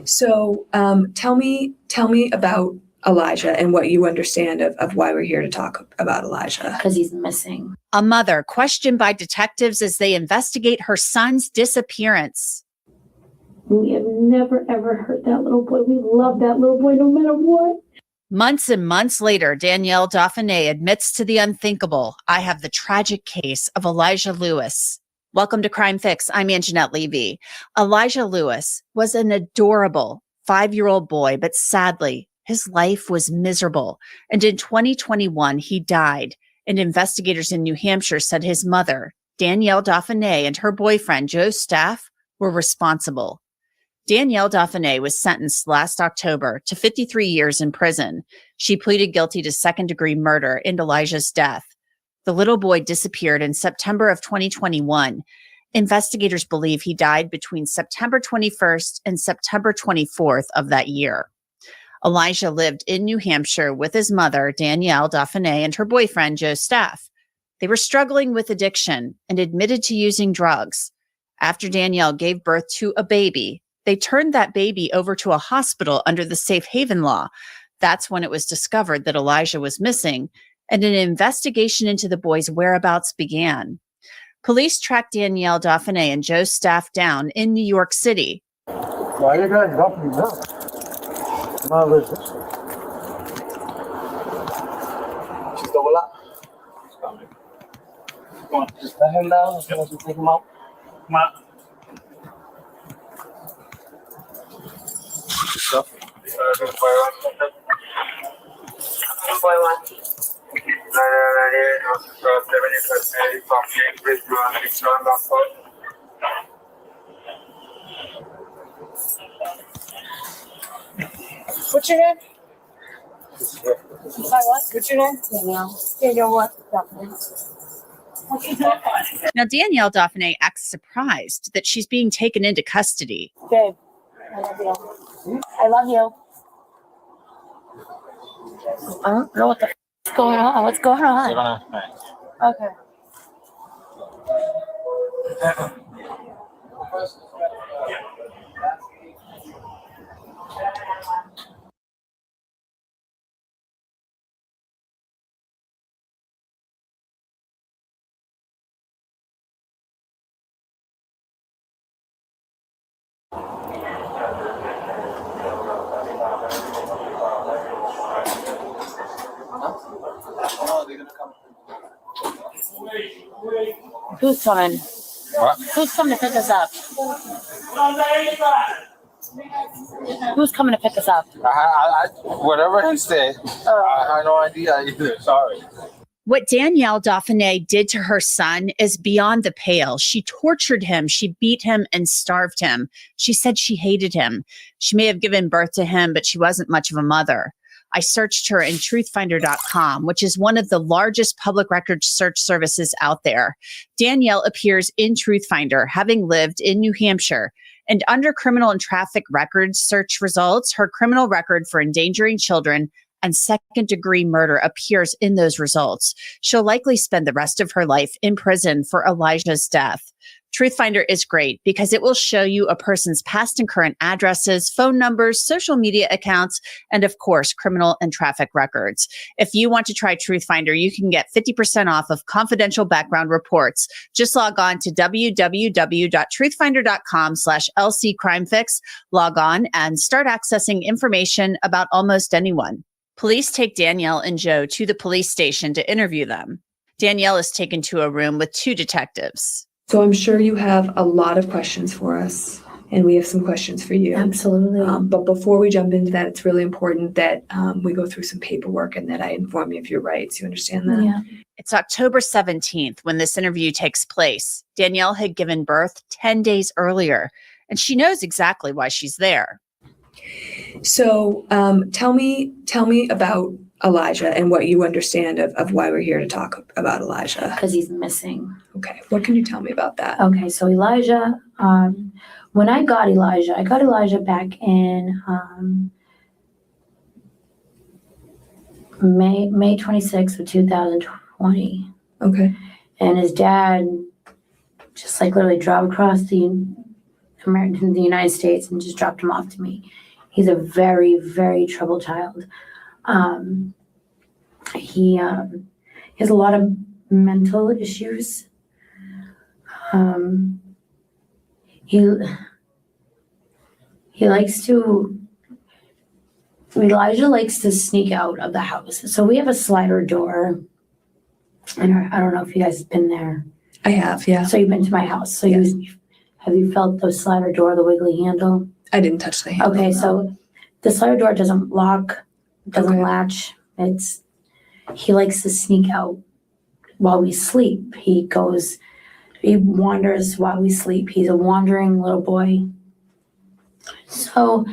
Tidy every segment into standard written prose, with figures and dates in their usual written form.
So tell me about Elijah and what you understand of why we're here to talk about Elijah. Because he's missing. A mother questioned by detectives as they investigate her son's disappearance. We have never, ever hurt that little boy. We love that little boy no matter what. Months and months later, Danielle Dauphiné admits to the unthinkable. I have the tragic case of Elijah Lewis. Welcome to Crime Fix. I'm Anjanette Levy. Elijah Lewis was an adorable 5-year-old boy, but sadly, his life was miserable. And in 2021, he died. And investigators in New Hampshire said his mother, Danielle Dauphiné, and her boyfriend, Joe Staff, were responsible. Danielle Dauphiné was sentenced last October to 53 years in prison. She pleaded guilty to second-degree murder in Elijah's death. The little boy disappeared in September of 2021. Investigators believe he died between September 21st and September 24th of that year. Elijah lived in New Hampshire with his mother, Danielle Dauphiné, and her boyfriend, Joe Staff. They were struggling with addiction and admitted to using drugs. After Danielle gave birth to a baby, they turned that baby over to a hospital under the Safe Haven law. That's when it was discovered that Elijah was missing, and an investigation into the boy's whereabouts began. Police tracked Danielle Dauphiné and Joe Staff down in New York City. Why you guys help me now? Come on, listen. She's going up. She's coming. Come on, just let him down. Let's take him out. Come on. Stuff. What's your name? What? What's your name? Danielle. Danielle what? Now, Danielle Dauphiné acts surprised that she's being taken into custody. Dave, I love you. I love you. I don't know what the is going on. What's going on? Okay. Who's coming? What? Who's coming to pick us up? Who's coming to pick us up? Whatever he said, I had no idea either. Sorry. What Danielle Dauphiné did to her son is beyond the pale. She tortured him, she beat him, and starved him. She said she hated him. She may have given birth to him, but she wasn't much of a mother. I searched her in truthfinder.com, which is one of the largest public records search services out there. Danielle appears in Truthfinder, having lived in New Hampshire. And under criminal and traffic records search results, her criminal record for endangering children and second-degree murder appears in those results. She'll likely spend the rest of her life in prison for Elijah's death. Truthfinder is great because it will show you a person's past and current addresses, phone numbers, social media accounts, and of course, criminal and traffic records. If you want to try Truthfinder, you can get 50% off of confidential background reports. Just log on to www.truthfinder.com/LCCrimeFix. Log on and start accessing information about almost anyone. Police take Danielle and Joe to the police station to interview them. Danielle is taken to a room with 2 detectives. So I'm sure you have a lot of questions for us, and we have some questions for you. Absolutely. But before we jump into that, it's really important that we go through some paperwork and that I inform you of your rights. You understand that? Yeah. It's October 17th when this interview takes place. Danielle had given birth 10 days earlier, and she knows exactly why she's there. So tell me about Elijah and what you understand of why we're here to talk about Elijah. Because he's missing. Okay. What can you tell me about that? Okay, so Elijah, when I got Elijah back in May 26th of 2020. Okay. And his dad just like literally drove across the to the United States and just dropped him off to me. He's a very, very troubled child. He has a lot of mental issues. He likes to, Elijah likes to sneak out of the house. So we have a slider door. And I don't know if you guys have been there. I have, yeah. So you've been to my house. So Yes. have you felt the slider door, the wiggly handle? I didn't touch the handle. Okay, so the slider door doesn't lock, doesn't Okay. latch. He likes to sneak out while we sleep. He wanders while we sleep. He's a wandering little boy. So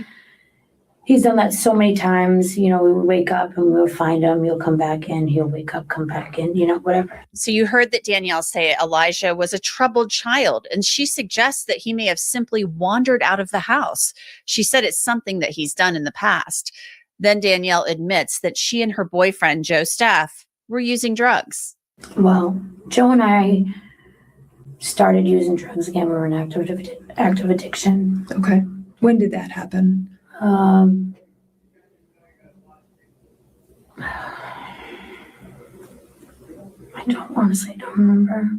he's done that so many times. We would wake up and we'll find him. He'll come back in. He'll wake up, come back in, whatever. So you heard that Danielle say Elijah was a troubled child, and she suggests that he may have simply wandered out of the house. She said it's something that he's done in the past. Then Danielle admits that she and her boyfriend, Joe Staff, were using drugs. Well, Joe and I started using drugs again. We were in active addiction. Okay. When did that happen? I honestly don't remember.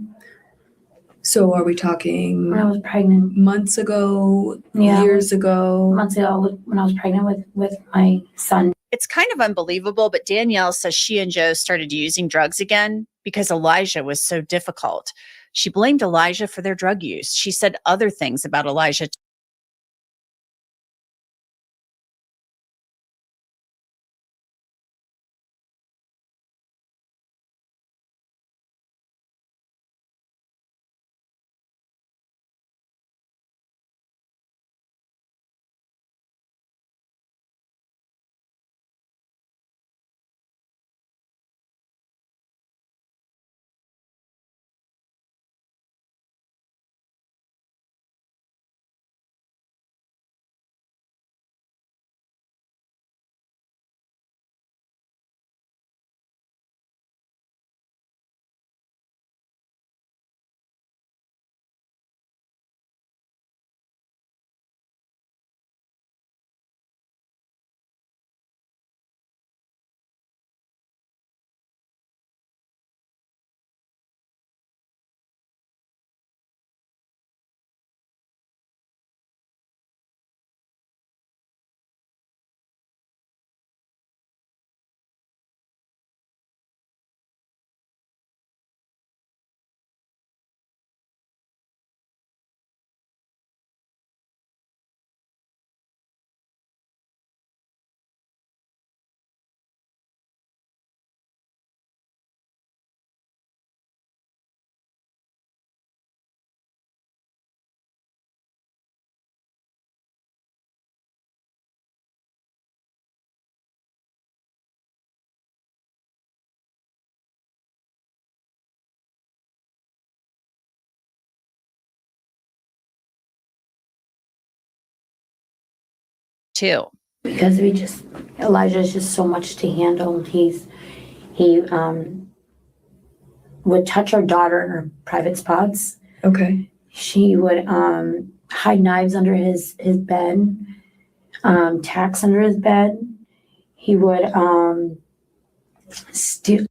So are we talking When I was pregnant, months ago, Yeah. years ago? months ago, when I was pregnant with my son. It's kind of unbelievable, but Danielle says she and Joe started using drugs again because Elijah was so difficult. She blamed Elijah for their drug use. She said other things about Elijah. Too. Because Elijah is just so much to handle. He would touch our daughter in her private spots. Okay. She would hide knives under his bed, tacks under his bed. He would steal.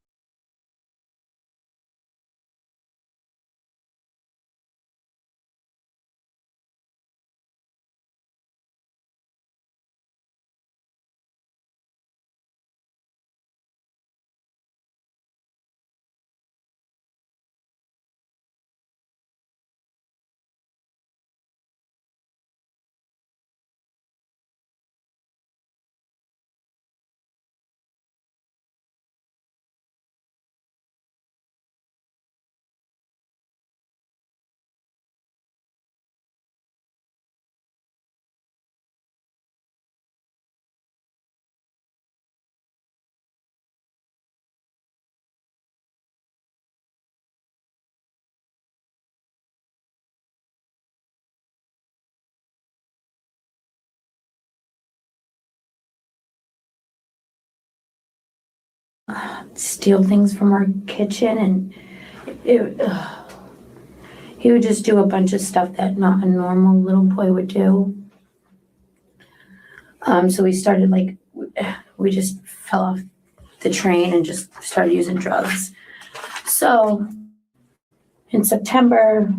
Steal things from our kitchen, and He would just do a bunch of stuff that not a normal little boy would do. So we started like, we just fell off the train and just started using drugs. So in September,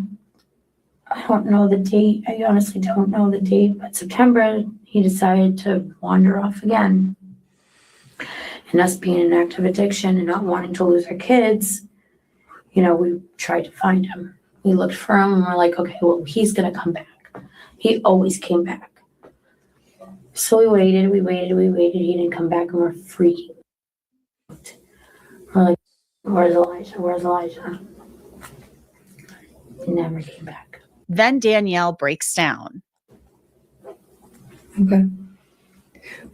I don't know the date, I honestly don't know the date, but September, he decided to wander off again. And us being in active addiction and not wanting to lose our kids, you know, we tried to find him. We looked for him and we're like, okay, well, he's gonna come back. He always came back. So we waited, he didn't come back and we're freaking out. We're like, where's Elijah? He never came back. Then Danielle breaks down. Okay.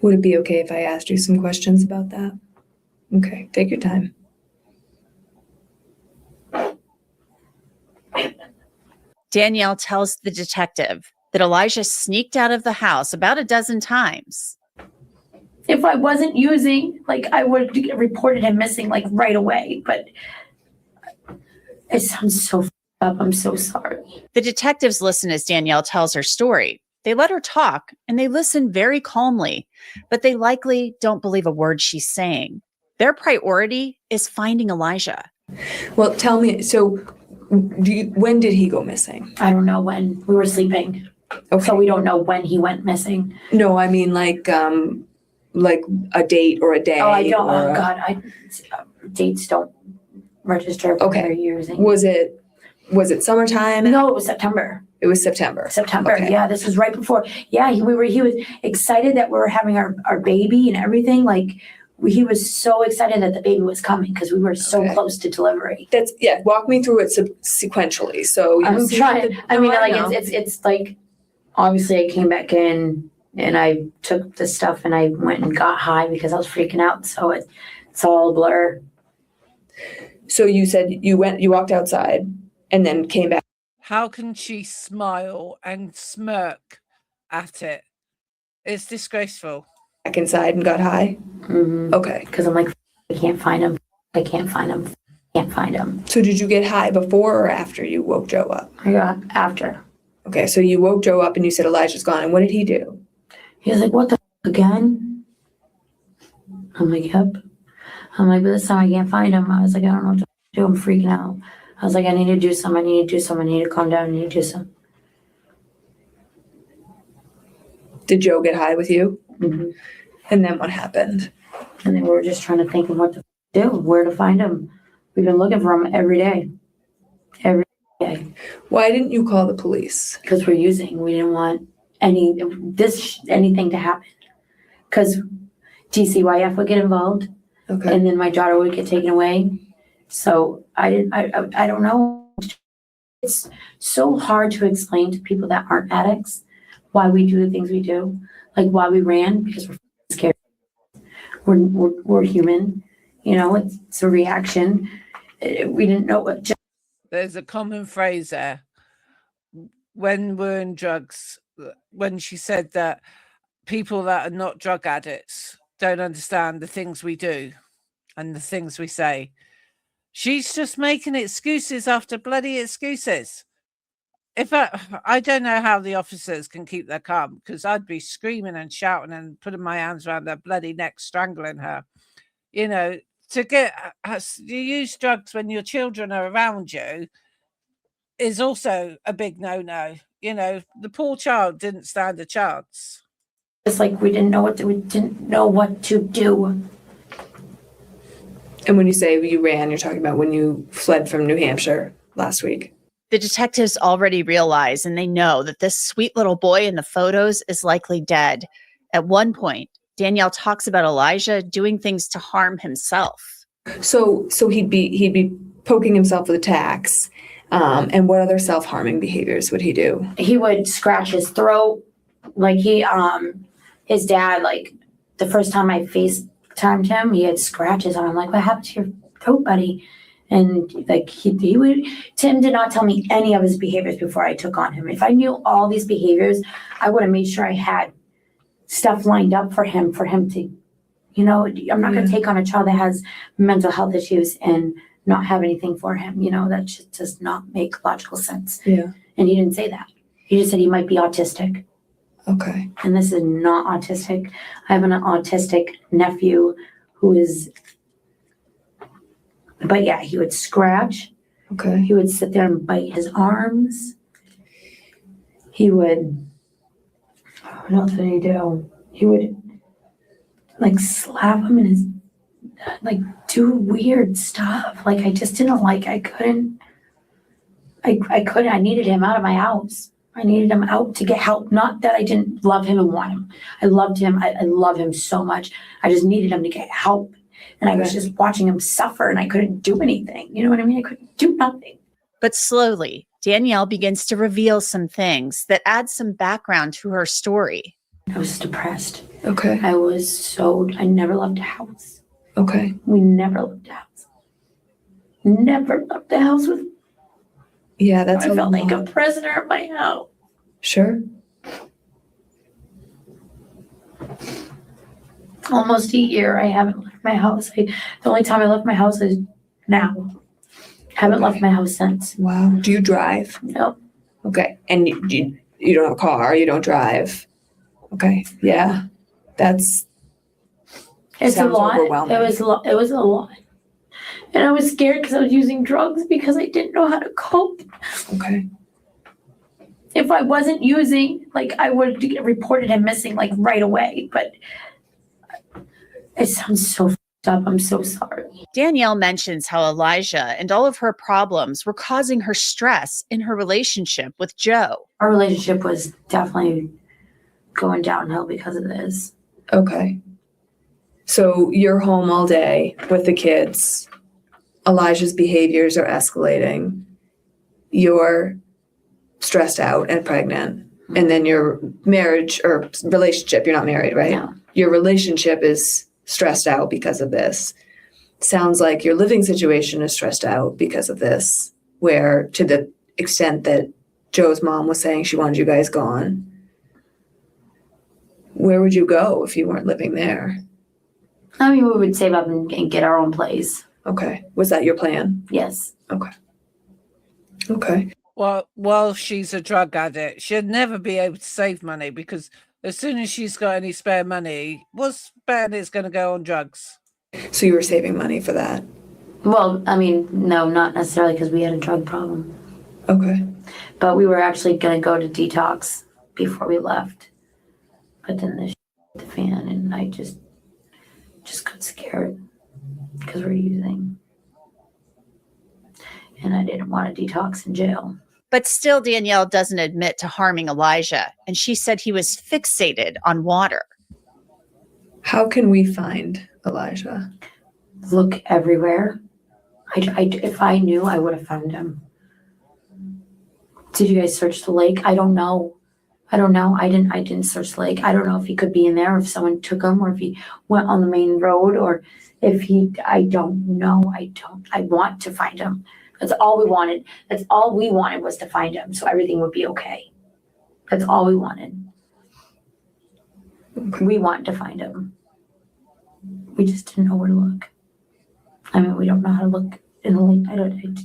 Would it be okay if I asked you some questions about that? Okay, take your time. Danielle tells the detective that Elijah sneaked out of the house about a dozen times. If I wasn't using, like, I would have reported him missing, like, right away, but it sounds so f***ed up. I'm so sorry. The detectives listen as Danielle tells her story. They let her talk and they listen very calmly, but they likely don't believe a word she's saying. Their priority is finding Elijah. Well, tell me, so when did he go missing? I don't know when. We were sleeping. Okay. So we don't know when he went missing. No, I mean like a date or a day. Oh, I don't, or oh God, dates don't register for Okay. their using. Was it summertime? No, it was September. It was September. Okay. Yeah, this was right before. Yeah, he was excited that we were having our baby and everything. Like, he was so excited that the baby was coming because we were so Okay. close to delivery. Walk me through it sequentially. So I'm see trying. the- I mean, No, like know. it's like, obviously I came back in and I took the stuff and I went and got high because I was freaking out. So it's all a blur. So you said you walked outside and then came back. How can she smile and smirk at it? It's disgraceful. Back inside and got high? Mm-hmm. Okay. Because I'm like, I can't find him. I can't find him. Can't find him. So did you get high before or after you woke Joe up? I got after. Okay, so you woke Joe up and you said Elijah's gone. And what did he do? He was like, what the f- again? I'm like, yep. I'm like, but this time I can't find him. I was like, I don't know what to do. I'm freaking out. I was like, I need to do something. I need to calm down. I need to do something. Did Joe get high with you? Mm-hmm. And then what happened? And then we were just trying to think of what to do, where to find him. We've been looking for him every day. Every day. Why didn't you call the police? Because we didn't want anything to happen. Because DCYF would get involved Okay. and then my daughter would get taken away. So I don't know. It's so hard to explain to people that aren't addicts why we do the things we do. Like why we ran, because we're scared. We're human. You know, it's a reaction. We didn't know what. There's a common phrase there. When we're in drugs, when she said that people that are not drug addicts don't understand the things we do and the things we say. She's just making excuses after bloody excuses. If I don't know how the officers can keep their calm, because I'd be screaming and shouting and putting my hands around her bloody neck, strangling her. You know, you use drugs when your children are around you is also a big no-no. You know, the poor child didn't stand a chance. It's like we didn't know what to do. And when you say you ran, you're talking about when you fled from New Hampshire last week. The detectives already realize and they know that this sweet little boy in the photos is likely dead. At one point, Danielle talks about Elijah doing things to harm himself. So he'd be poking himself with a tacks. And what other self-harming behaviors would he do? He would scratch his throat. Like his dad, like the first time I FaceTimed him, he had scratches on him. Like, what happened to your throat, buddy? And like Tim did not tell me any of his behaviors before I took on him. If I knew all these behaviors, I would have made sure I had stuff lined up for him to, you know, I'm not going to take on a child that has mental health issues and not have anything for him. You know, that just does not make logical sense. Yeah. And he didn't say that. He just said he might be autistic. Okay. And this is not autistic. I have an autistic nephew who is, but yeah, he would scratch. Okay. He would sit there and bite his arms. He would, what else did he do? He would like slap him in his, like do weird stuff. Like I just didn't like, I couldn't, I needed him out of my house. I needed him out to get help. Not that I didn't love him and want him. I loved him. I love him so much. I just needed him to get help. And I was just watching him suffer and I couldn't do anything. You know what I mean? I couldn't do nothing. But slowly, Danielle begins to reveal some things that add some background to her story. I was depressed. Okay. I never left a house. Okay. We never left a house. Never left a house with, Yeah, that's I a felt like a lot. prisoner in my house. Sure. Almost a year I haven't left my house. The only time I left my house is now. Haven't left my house since. Wow. Do you drive? No. Okay. And you don't have a car, you don't drive. Okay. Yeah. It's a Sounds lot. overwhelming. It was a lot. And I was scared because I was using drugs because I didn't know how to cope. Okay. If I wasn't using, like I would have reported him missing like right away. But it sounds so fucked up. I'm so sorry. Danielle mentions how Elijah and all of her problems were causing her stress in her relationship with Joe. Our relationship was definitely going downhill because of this. Okay. So you're home all day with the kids. Elijah's behaviors are escalating. You're stressed out and pregnant. And then your marriage or relationship, you're not married, right? No. Your relationship is stressed out because of this. Sounds like your living situation is stressed out because of this, where to the extent that Joe's mom was saying she wanted you guys gone. Where would you go if you weren't living there? I mean, we would save up and get our own place. Okay. Was that your plan? Yes. Okay. Well, while she's a drug addict, she'll never be able to save money because as soon as she's got any spare money, what's spare is going to go on drugs. So you were saving money for that. Well, I mean, no, not necessarily because we had a drug problem. Okay. But we were actually going to go to detox before we left. But then the the fan and I just got scared because we're using. And I didn't want to detox in jail. But still, Danielle doesn't admit to harming Elijah, and she said he was fixated on water. How can we find Elijah? Look everywhere. If I knew, I would have found him. Did you guys search the lake? I don't know. I didn't search the lake. I don't know if he could be in there, if someone took him, or if he went on the main road, or if I don't know. I want to find him. That's all we wanted. That's all we wanted was to find him, so everything would be okay. That's all we wanted. We wanted to find him. We just didn't know where to look. I mean, we don't know how to look in the lake.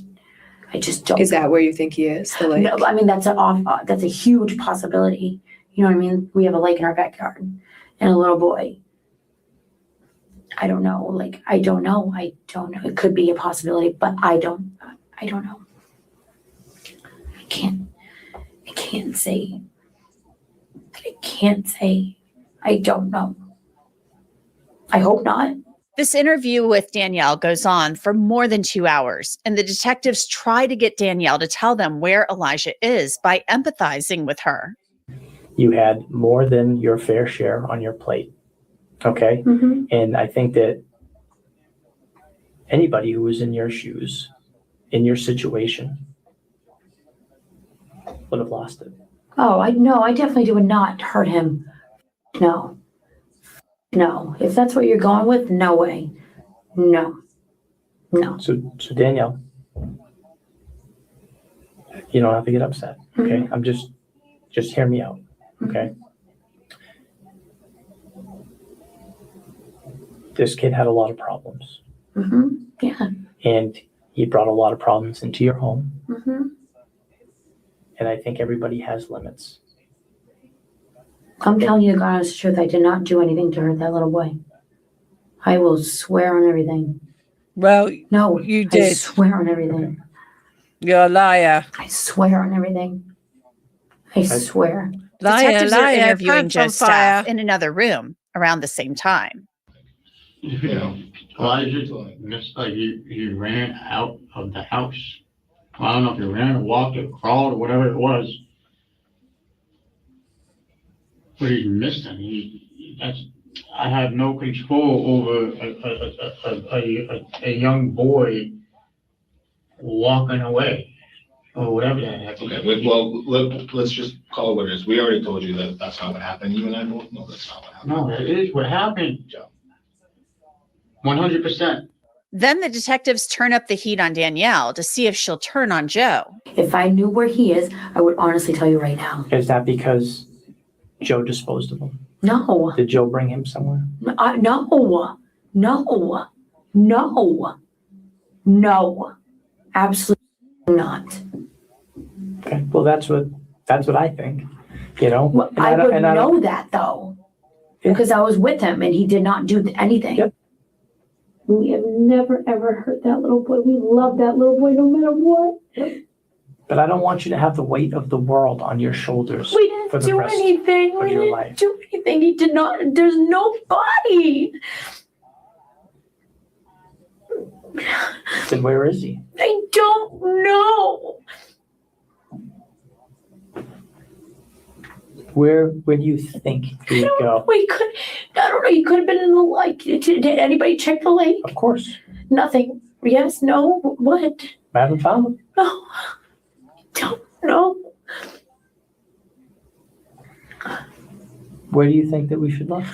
I just don't. Is that where you think he is? The lake? No, I mean, that's a huge possibility. You know what I mean? We have a lake in our backyard and a little boy. I don't know. I don't know. It could be a possibility, but I don't know. I can't say. I don't know. I hope not. This interview with Danielle goes on for more than 2 hours, and the detectives try to get Danielle to tell them where Elijah is by empathizing with her. You had more than your fair share on your plate. Okay. Mm-hmm. And I think that anybody who was in your shoes, in your situation, would have lost it. Oh, I definitely would not hurt him. No. If that's what you're going with, no way. No. So Danielle, you don't have to get upset. Okay. Mm-hmm. I'm just hear me out. Okay. This kid had a lot of problems. Mm-hmm. Yeah. And He brought a lot of problems into your home, Mm-hmm. and I think everybody has limits. I'm telling you the honest truth. I did not do anything to hurt that little boy. I will swear on everything. Well, No, you I did. swear on everything. You're a liar. I swear on everything. I swear. Liar, Detectives are liar, interviewing pants on Joe's staff fire. in another room around the same time. You know, Elijah, just like he ran out of the house. I don't know if he ran or walked or crawled or whatever it was. But he missed him. I have no control over a young boy walking away or whatever the heck. Okay, well, let's just call it what it is. We already told you that that's not what happened. You and I both know that's not what happened. No, that is what happened, Joe. 100%. Then the detectives turn up the heat on Danielle to see if she'll turn on Joe. If I knew where he is, I would honestly tell you right now. Is that because Joe disposed of him? No. Did Joe bring him somewhere? No. Absolutely not. Okay, well, that's what I think, you know? Well, And I don't- would and I don't- know that though, Yeah. because I was with him and he did not do anything. Yep. We have never ever hurt that little boy. We love that little boy no matter what. But I don't want you to have the weight of the world on your shoulders. We didn't For the do rest anything. of We your didn't life. do anything. He did not. There's no body. Then where is he? I don't know. Where do you think he would go? We could. I don't know. He could have been in the lake. Did anybody check the lake? Of course, Nothing. Yes. No. What? I haven't found him. No. Don't know. Where do you think that we should look?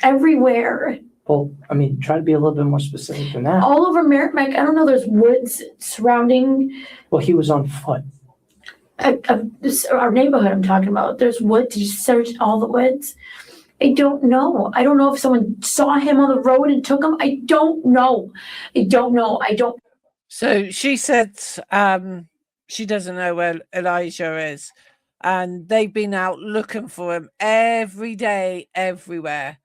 Everywhere. Well, I mean, try to be a little bit more specific than that. All over Merrimack. I don't know. There's woods surrounding Well, he was on foot. our neighborhood. I'm talking about. There's woods. You search all the woods. I don't know. I don't know if someone saw him on the road and took him. I don't know. I don't. So she said she doesn't know where Elijah is. And they've been out looking for him every day, everywhere.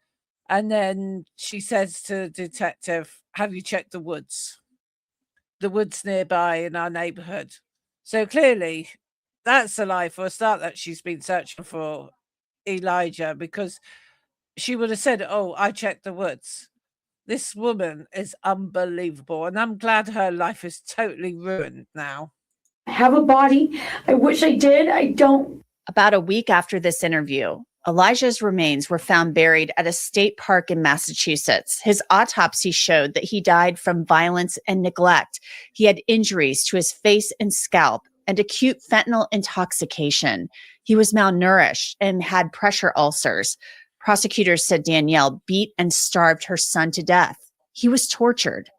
And then she says to the detective, have you checked the woods? The woods nearby in our neighborhood. So clearly, that's a lie for a start that she's been searching for Elijah, because she would have said, oh, I checked the woods. This woman is unbelievable. And I'm glad her life is totally ruined now. Have a body. I wish I did. I don't. About a week after this interview, Elijah's remains were found buried at a state park in Massachusetts. His autopsy showed that he died from violence and neglect. He had injuries to his face and scalp and acute fentanyl intoxication. He was malnourished and had pressure ulcers. Prosecutors said Danielle beat and starved her son to death. He was tortured.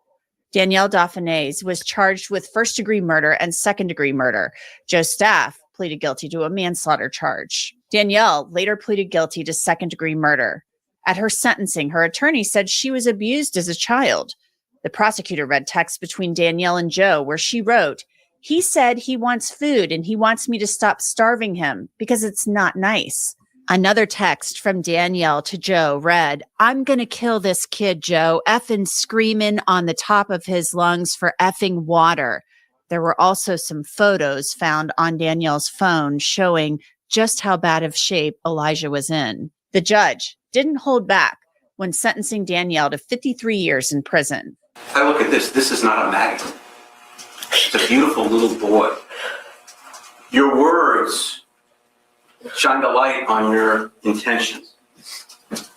Danielle Dauphinais was charged with first-degree murder and second-degree murder. Joe's staff pleaded guilty to a manslaughter charge. Danielle later pleaded guilty to second-degree murder. At her sentencing, her attorney said she was abused as a child. The prosecutor read texts between Danielle and Joe where she wrote, "He said he wants food and he wants me to stop starving him because it's not nice." Another text from Danielle to Joe read, "I'm going to kill this kid, Joe, effing screaming on the top of his lungs for effing water." There were also some photos found on Danielle's phone showing just how bad of shape Elijah was in. The judge didn't hold back when sentencing Danielle to 53 years in prison. I look at this. This is not a magnet. It's a beautiful little boy. Your words shine the light on your intentions.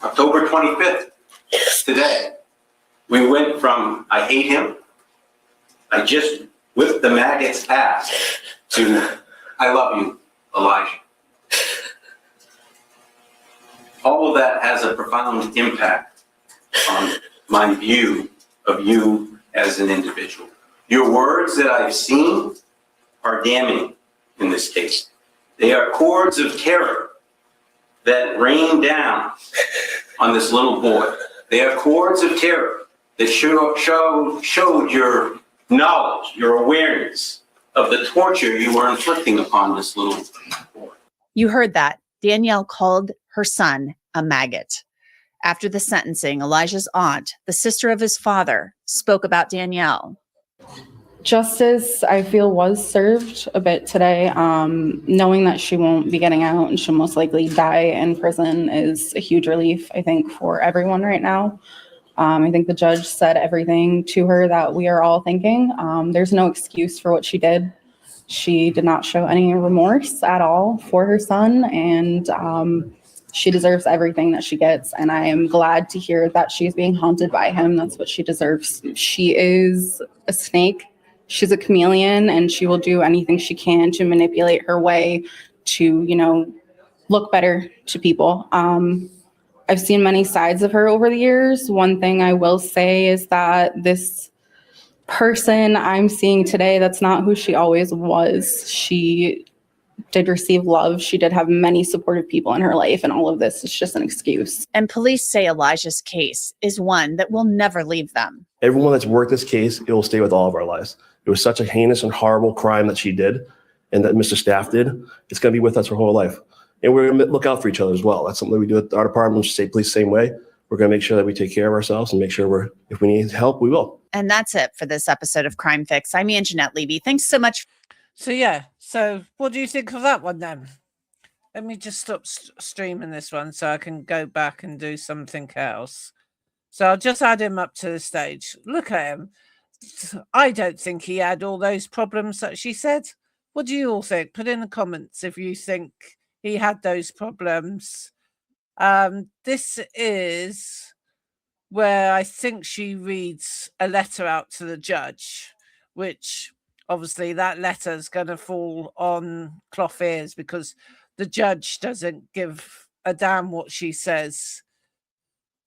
October 25th, today, we went from I hate him, I just whipped the maggot's ass, to I love you, Elijah. All of that has a profound impact on my view of you as an individual. Your words that I've seen are damning in this case. They are cords of terror that rain down on this little boy. They are cords of terror that showed your knowledge, your awareness of the torture you were inflicting upon this little boy. You heard that. Danielle called her son a maggot. After the sentencing, Elijah's aunt, the sister of his father, spoke about Danielle. Justice, I feel, was served a bit today. Knowing that she won't be getting out and she'll most likely die in prison is a huge relief, I think, for everyone right now. I think the judge said everything to her that we are all thinking. There's no excuse for what she did. She did not show any remorse at all for her son, and she deserves everything that she gets. And I am glad to hear that she's being haunted by him. That's what she deserves. She is a snake. She's a chameleon, and she will do anything she can to manipulate her way to, look better to people. I've seen many sides of her over the years. One thing I will say is that this person I'm seeing today, that's not who she always was. She did receive love. She did have many supportive people in her life, and all of this is just an excuse. And police say Elijah's case is one that will never leave them. Everyone that's worked this case, it will stay with all of our lives. It was such a heinous and horrible crime that she did and that Mr. Staff did. It's going to be with us her whole life. And we're going to look out for each other as well. That's something that we do at our department, state police, same way. We're going to make sure that we take care of ourselves and make sure if we need help, we will. And that's it for this episode of Crime Fix. I'm Anjanette Levy. Thanks so much. So what do you think of that one then? Let me just stop streaming this one so I can go back and do something else. So I'll just add him up to the stage. Look at him. I don't think he had all those problems that she said. What do you all think? Put in the comments if you think he had those problems. This is where I think she reads a letter out to the judge, which obviously that letter is going to fall on cloth ears because the judge doesn't give a damn what she says.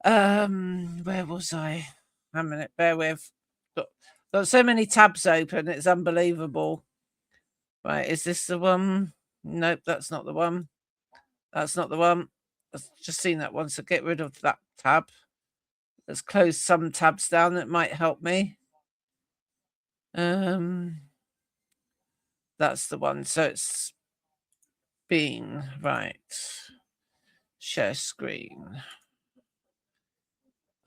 Where was I? A minute, bear with. Got so many tabs open, it's unbelievable. Right, is this the one? Nope, that's not the one. That's not the one. I've just seen that one, so get rid of that tab. Let's close some tabs down that might help me. That's the one. So it's been right. Share screen.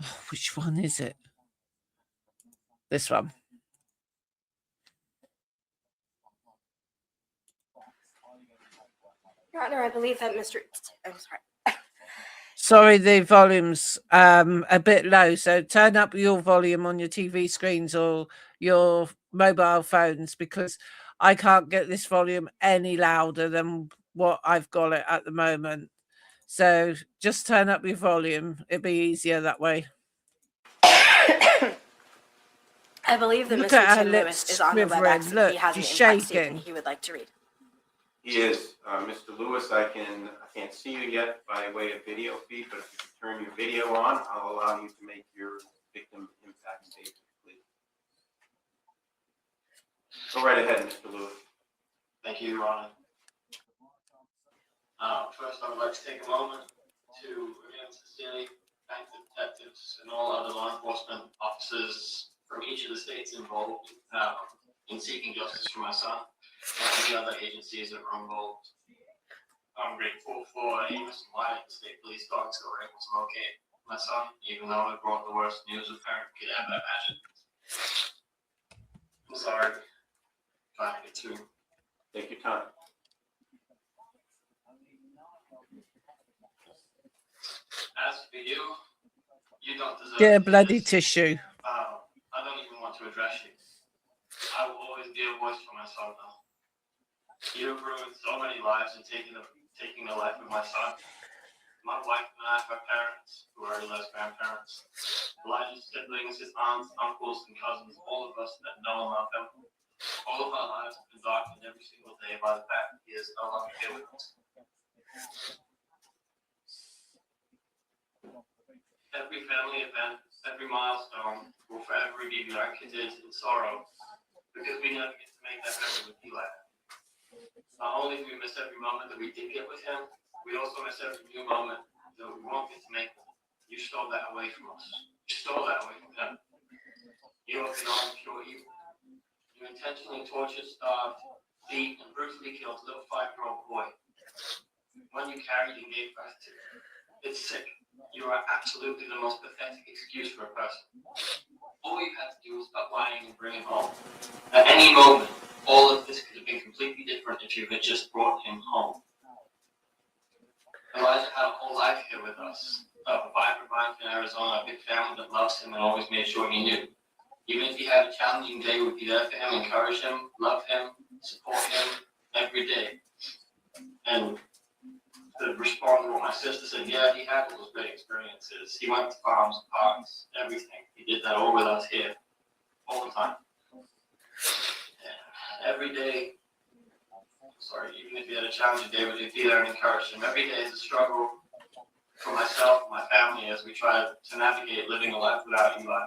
Oh, which one is it? This one. Your Honor, I believe that Mr. I'm sorry. Sorry, the volume's a bit low, so turn up your volume on your TV screens or your mobile phones because I can't get this volume any louder than what I've got it at the moment. So just turn up your volume. It'd be easier that way. I believe that Look Mr. at her Tim lips Lewis is on the quivering. WebEx. Look, He has an she's impact shaking. statement he would like to read. He is. Mr. Lewis, I can't see you yet by way of video feed, but if you can turn your video on, I'll allow you to make your victim impact statement, please. Go right ahead, Mr. Lewis. Thank you, Your Honor. First, I would like to take a moment to again sincerely thank the detectives and all other law enforcement officers from each of the states involved in seeking justice for my son and the other agencies that were involved. I'm grateful for Amos and Wyatt, the state police dogs, that were able to locate my son, even though it brought the worst news a parent could ever imagine. I'm sorry. Trying to get through. Take your time. As for you, you don't deserve Get a to do bloody this. tissue. I don't even want to address you. I will always be a voice for my son now. You have ruined so many lives in taking the life of my son. My wife and I have parents who are Eli's grandparents. Elijah's siblings, his aunts, uncles, and cousins, all of us that know and love him. All of our lives have been darkened every single day by the fact that he is no longer here with us. Every family event, every milestone will forever be blanketed in sorrow because we never get to make that memory with Eli. Not only do we miss every moment that we did get with him, we also miss every new moment that we won't get to make with him. You stole that away from us. You stole that away from him. You are beyond pure evil. intentionally tortured, starved, beat, and brutally killed a little 5-year-old boy. When you carried and gave birth to it. It's sick. You are absolutely the most pathetic excuse for a person. All you had to do was stop lying and bring him home. At any moment, all of this could have been completely different if you had just brought him home. Elijah had a whole life here with us. A vibrant life in Arizona, a big family that loves him and always made sure he knew. Even if he had a challenging day, we'd be there for him, encourage him, love him, support him every day. And to respond to what my sister said, yeah, he had all those great experiences. He went to farms, parks, everything. He did that all with us here, all the time. And every day, even if he had a challenging day, we'd be there and encourage him. Every day is a struggle for myself and my family as we try to navigate living a life without Eli.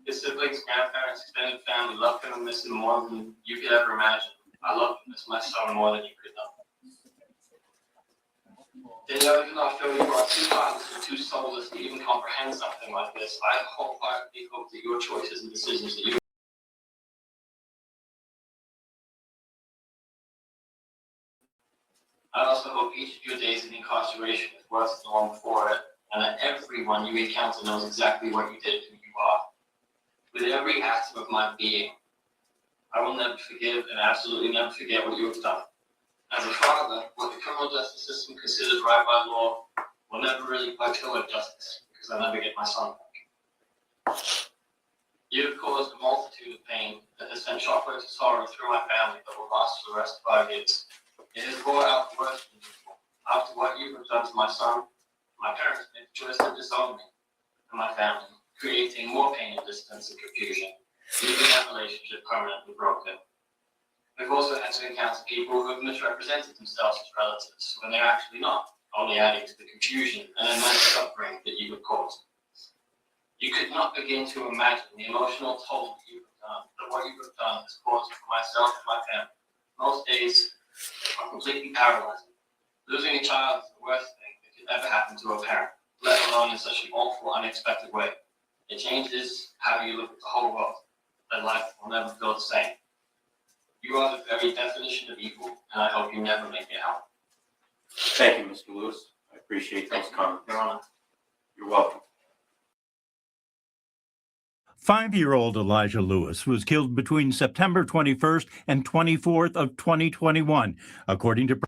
His siblings, grandparents, extended family love him and miss him more than you could ever imagine. I love and miss my son more than you could know. Danielle, even though I feel you are too heartless and too soulless to even comprehend something like this, I wholeheartedly hope that your choices and decisions that you I also hope each of your days in incarceration is worse than the one before it, and that everyone you encounter knows exactly what you did and who you are. With every atom of my being, I will never forgive and absolutely never forget what you have done. As a father, what the criminal justice system considers right by law will never really quite feel like justice, because I'll never get my son back. You have caused a multitude of pain that has sent shockwaves of sorrow through my family that will last for the rest of our years. It has brought out the worst in people. After what you have done to my son, my parents made the choice to disown me and my family, creating more pain and distance and confusion, leaving that relationship permanently broken. We've also had to encounter people who have misrepresented themselves as relatives when they're actually not, only adding to the confusion and immense suffering that you have caused. You could not begin to imagine the emotional toll that you have done, that what you have done has caused for myself and my family. Most days are completely paralyzing. Losing a child is the worst thing that could ever happen to a parent, let alone in such an awful, unexpected way. It changes how you look at the whole world, and life will never feel the same. You are the very definition of evil, and I hope you never make it out. Thank you, Mr. Lewis. I appreciate those comments. Your Honor. You're welcome. 5-year-old Elijah Lewis was killed between September 21st and 24th of 2021, according to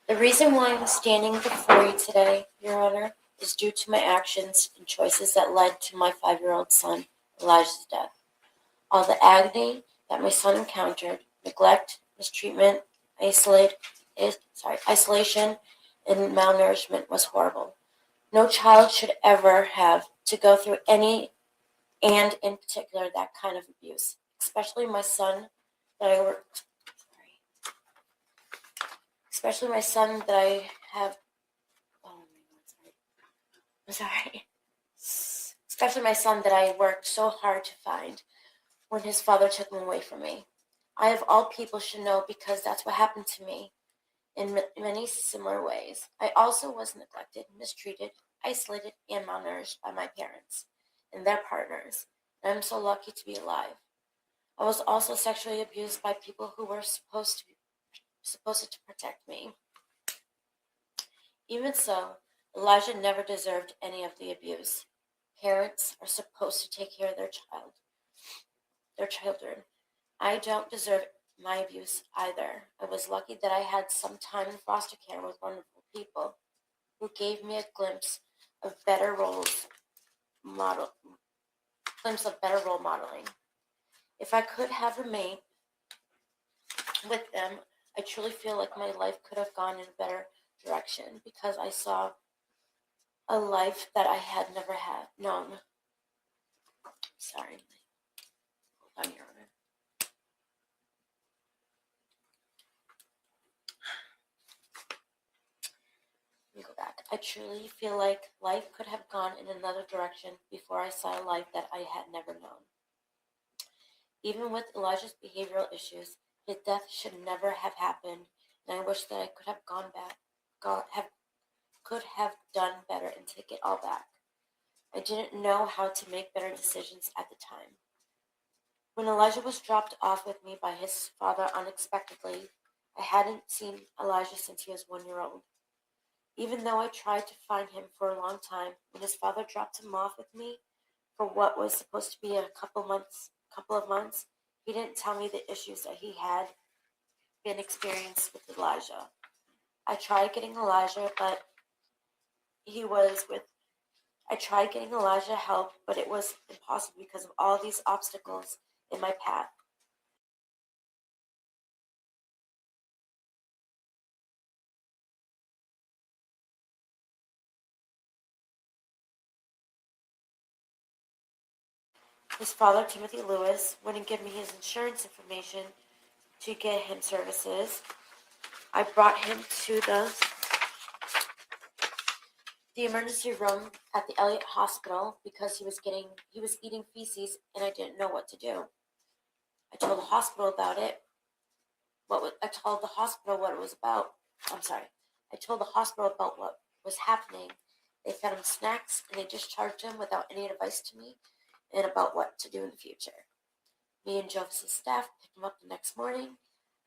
The reason why I'm standing before you today, Your Honor, is due to my actions and choices that led to my 5-year-old son, Elijah's death. All the agony that my son encountered, neglect, mistreatment, Isolation and malnourishment was horrible. No child should ever have to go through any, and in particular that kind of abuse, especially my son that I have, especially my son that I worked so hard to find when his father took him away from me. I, of all people, should know because that's what happened to me in many similar ways. I also was neglected, mistreated, isolated, and malnourished by my parents and their partners, and I'm so lucky to be alive. I was also sexually abused by people who were supposed to protect me. Even so, Elijah never deserved any of the abuse. Parents are supposed to take care of their children. I don't deserve my abuse either. I was lucky that I had some time in foster care with wonderful people who gave me a glimpse of better role modeling. If I could have remained with them, I truly feel like my life could have gone in a better direction because I saw a life that I had never had known. Sorry. Hold on, Your Honor. Let me go back. I truly feel like life could have gone in another direction before I saw a life that I had never known. Even with Elijah's behavioral issues, his death should never have happened, and I wish that I could have done better and take it all back. I didn't know how to make better decisions at the time. When Elijah was dropped off with me by his father unexpectedly, I hadn't seen Elijah since he was 1 year old. Even though I tried to find him for a long time, when his father dropped him off with me for what was supposed to be a couple of months, he didn't tell me the issues that he had been experienced with Elijah. I tried getting Elijah help, but it was impossible because of all these obstacles in my path. His father, Timothy Lewis, wouldn't give me his insurance information to get him services. I brought him to the emergency room at the Elliott Hospital because he was eating feces and I didn't know what to do. I told the hospital about it. I told the hospital what was happening. They fed him snacks and they discharged him without any advice to me and about what to do in the future. Me and Joseph's staff picked him up the next morning.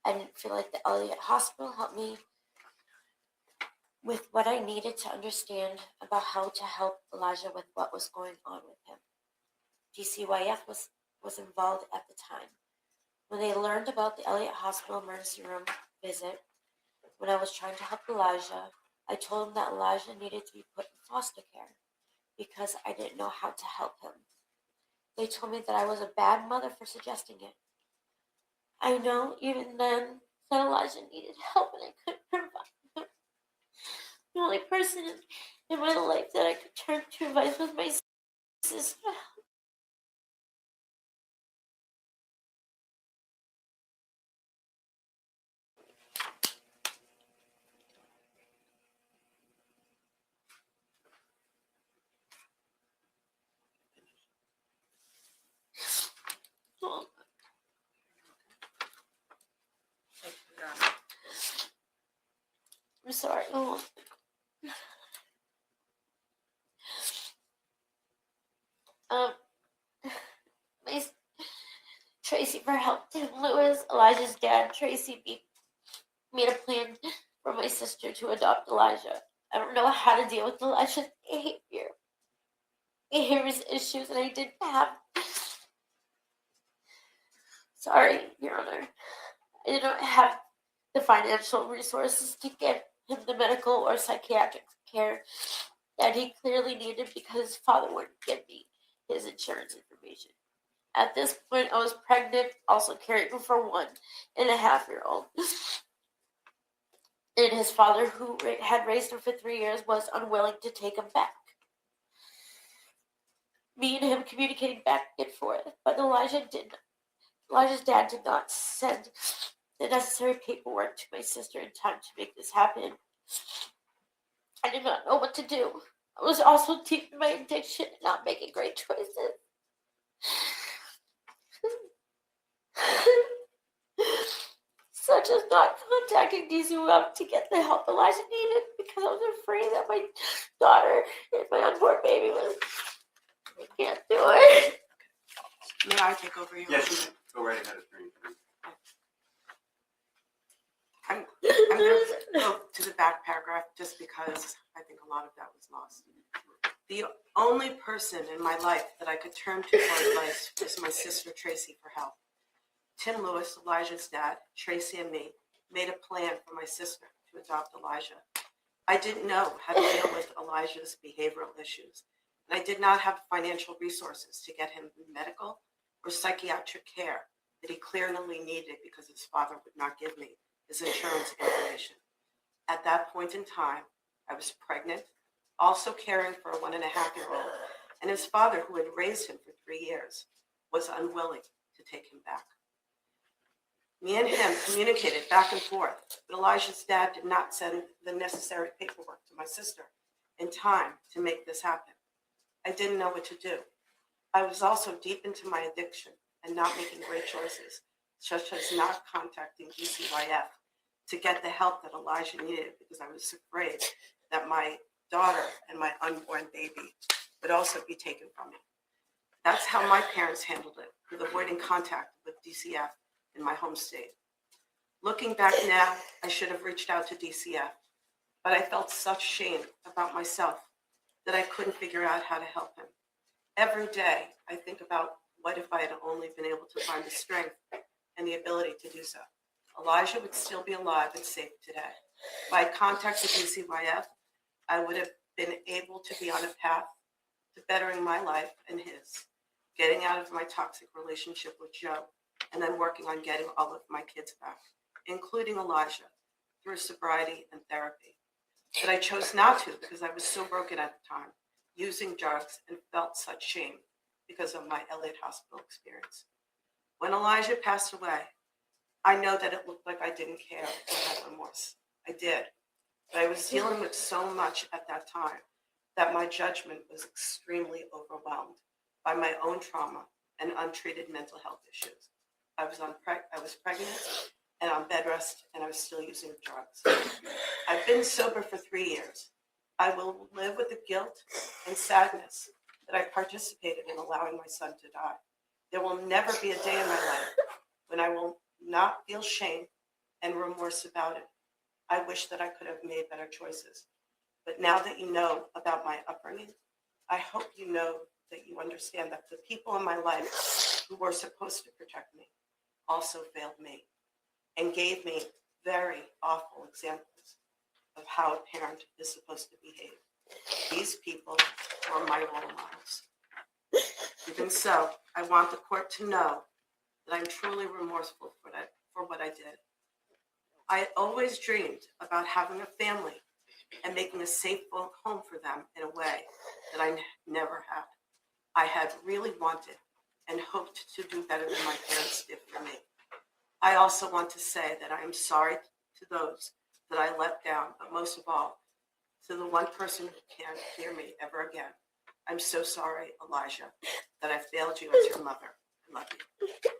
I didn't feel like the Elliott Hospital helped me with what I needed to understand about how to help Elijah with what was going on with him. DCYF was involved at the time. When they learned about the Elliott Hospital emergency room visit, when I was trying to help Elijah, I told them that Elijah needed to be put in foster care because I didn't know how to help him. They told me that I was a bad mother for suggesting it. I know even then that Elijah needed help and I couldn't provide him. The only person in my life that I could turn to advice was my sister. I'm sorry. Tracy for help. Tim Lewis, Elijah's dad, Tracy made a plan for my sister to adopt Elijah. I don't know how to deal with Elijah's behaviors issues, and I didn't have. Sorry, Your Honor. I did not have the financial resources to get him the medical or psychiatric care that he clearly needed because his father wouldn't give me his insurance information. At this point, I was pregnant, also caring for 1.5 year old. And his father, who had raised him for 3 years, was unwilling to take him back. Me and him communicating back and forth, but Elijah's dad did not send the necessary paperwork to my sister in time to make this happen. I did not know what to do. I was also deep in my addiction and not making great choices. Such as not contacting DCUF to get the help Elijah needed because I was afraid that my daughter and my unborn baby was. I can't do it. May I take over your? Yes, you can go right ahead, Attorney. I'm going to go to the back paragraph just because I think a lot of that was lost. The only person in my life that I could turn to for advice was my sister Tracy for help. Tim Lewis, Elijah's dad, Tracy and me made a plan for my sister to adopt Elijah. I didn't know how to deal with Elijah's behavioral issues, and I did not have financial resources to get him medical or psychiatric care that he clearly needed because his father would not give me his insurance information. At that point in time, I was pregnant, also caring for a 1.5-year-old, and his father, who had raised him for 3 years, was unwilling to take him back. Me and him communicated back and forth, but Elijah's dad did not send the necessary paperwork to my sister in time to make this happen. I didn't know what to do. I was also deep into my addiction and not making great choices, such as not contacting DCYF to get the help that Elijah needed because I was afraid that my daughter and my unborn baby would also be taken from me. That's how my parents handled it, with avoiding contact with DCF in my home state. Looking back now, I should have reached out to DCF, but I felt such shame about myself that I couldn't figure out how to help him. Every day, I think about what if I had only been able to find the strength and the ability to do so. Elijah would still be alive and safe today. If I had contacted DCYF, I would have been able to be on a path to bettering my life and his, getting out of my toxic relationship with Joe, and then working on getting all of my kids back, including Elijah, through sobriety and therapy. But I chose not to because I was so broken at the time, using drugs, and felt such shame because of my Elliott Hospital experience. When Elijah passed away, I know that it looked like I didn't care or had remorse. I did, but I was dealing with so much at that time that my judgment was extremely overwhelmed by my own trauma and untreated mental health issues. I was pregnant and on bed rest, and I was still using drugs. I've been sober for 3 years. I will live with the guilt and sadness that I participated in allowing my son to die. There will never be a day in my life when I will not feel shame and remorse about it. I wish that I could have made better choices. But now that you know about my upbringing, I hope you know that you understand that the people in my life who were supposed to protect me also failed me and gave me very awful examples of how a parent is supposed to behave. These people were my role models. Even so, I want the court to know that I'm truly remorseful for what I did. I always dreamed about having a family and making a safe home for them in a way that I never had. I had really wanted and hoped to do better than my parents did for me. I also want to say that I am sorry to those that I let down, but most of all, to the one person who can't hear me ever again. I'm so sorry, Elijah, that I failed you as your mother. I love you.